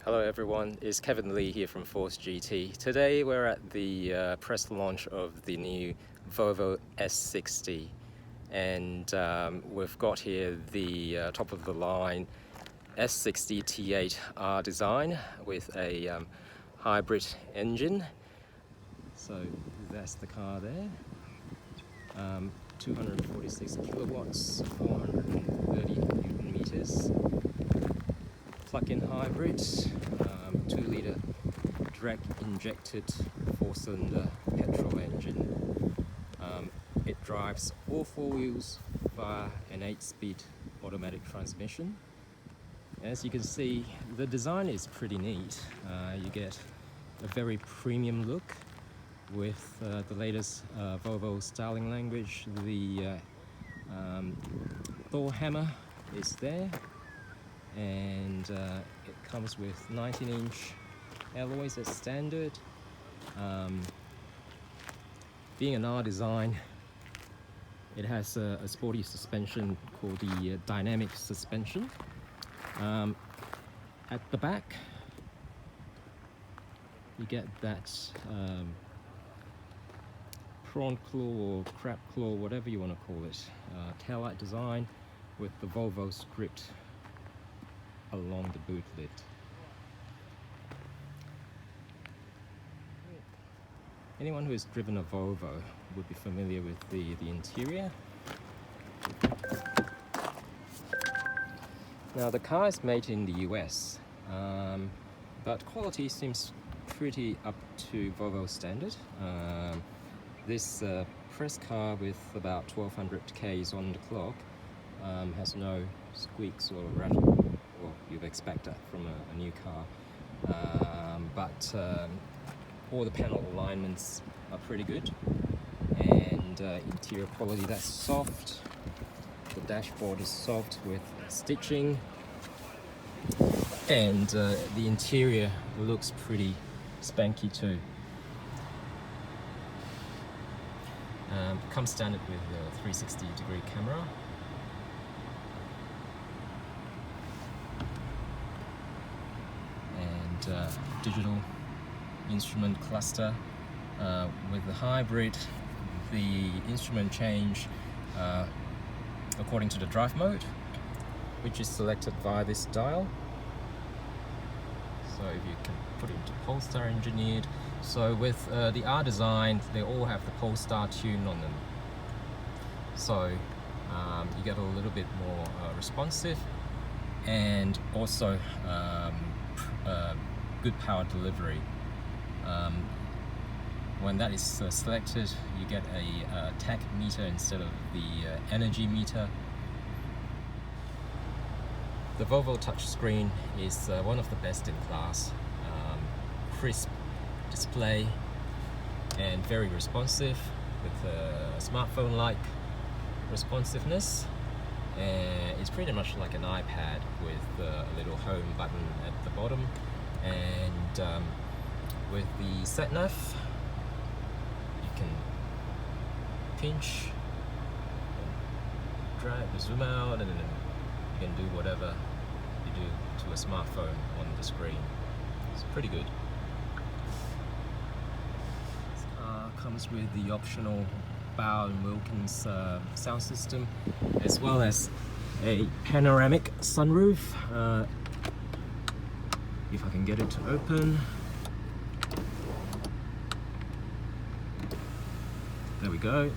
Hello everyone, it's Kevin Lee here from Force GT. Today we're at the press launch of the new Volvo S60, and we've got here the top of the line S60 T8R design with a hybrid engine. So that's the car there. 246 kilowatts, 430 Newton meters. Plug-in hybrid, 2-litre direct injected 4-cylinder petrol engine. It drives all 4 wheels via an 8-speed automatic transmission. As you can see, the design is pretty neat. You get a very premium look with the latest Volvo styling language. The door hammer is there, and it comes with 19-inch alloys as standard. Being an R design, it has a sporty suspension called the dynamic suspension. At the back, you get that prawn claw or crab claw, whatever you want to call it, taillight design with the Volvo script along the boot lid. Anyone who has driven a Volvo would be familiar with the interior. Now the car is made in the US, but quality seems pretty up to Volvo standard. This press car with about 1200 Ks on the clock has no squeaks or rattle. Well, you'd expect that from a new car, but all the panel alignments are pretty good, and interior quality, that's soft. The dashboard is soft with stitching, and the interior looks pretty spanky too. Comes standard with a 360-degree camera. Digital instrument cluster. With the hybrid, the instrument change according to the drive mode, which is selected via this dial. So if you can put it into Polestar engineered. So with the R design, they all have the Polestar tune on them. So you get a little bit more responsive, and also good power delivery. When that is selected, you get a tach meter instead of the energy meter. The Volvo touchscreen is one of the best in class. Crisp display and very responsive with smartphone-like responsiveness. It's pretty much like an iPad with a little home button at the bottom, and with the sat-nav you can pinch, drag the zoom out, and then you can do whatever you do to a smartphone on the screen. It's pretty good. This car comes with the optional Bow & Wilkins sound system, as well as a panoramic sunroof. If I can get it to open. There we go.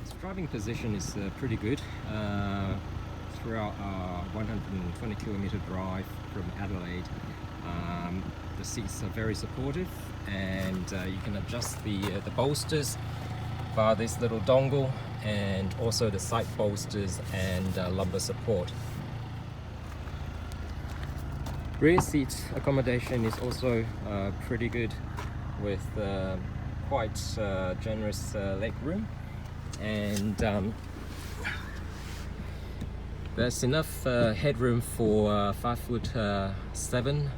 Its driving position is pretty good throughout our 120 kilometer drive from Adelaide. The seats are very supportive, and you can adjust the bolsters via this little dongle, and also the side bolsters and lumbar support. Rear seat accommodation is also pretty good, with quite generous leg room, and there's enough headroom for 5'7",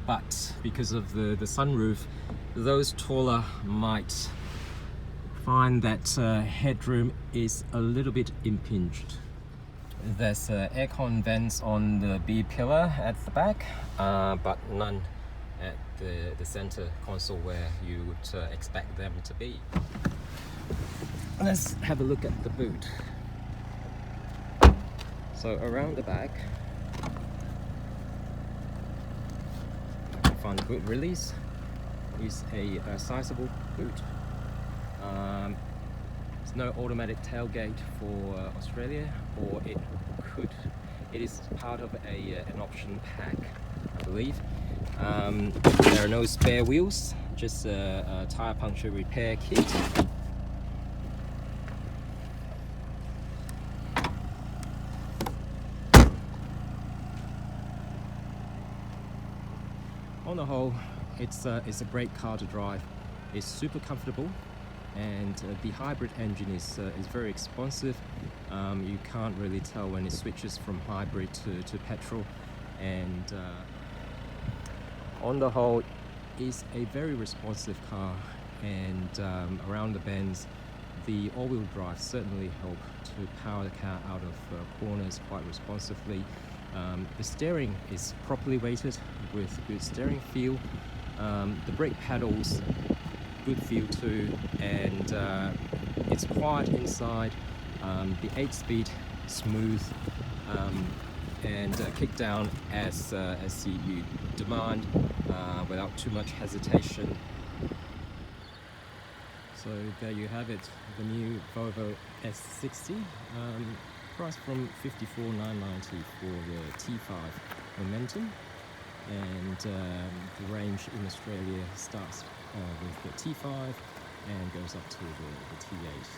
but because of the sunroof, those taller might find that headroom is a little bit impinged. There's aircon vents on the B pillar at the back, but none at the center console where you would expect them to be. Let's have a look at the boot. So around the back, I can find the boot release is a sizable boot. There's no automatic tailgate for Australia, or it could. It is part of an option pack, I believe. There are no spare wheels, just a tire puncture repair kit. On the whole, it's a great car to drive. It's super comfortable, and the hybrid engine is very responsive. You can't really tell when it switches from hybrid to petrol, and on the whole, it's a very responsive car. And around the bends, the all-wheel drive certainly help to power the car out of corners quite responsively. The steering is properly weighted with good steering feel. The brake pedals, good feel too, and it's quiet inside. The 8-speed, smooth, and kick down as you demand, without too much hesitation. So there you have it, the new Volvo S60, priced from $54,990 for the T5 Momentum, and the range in Australia starts with the T5 and goes up to the T8.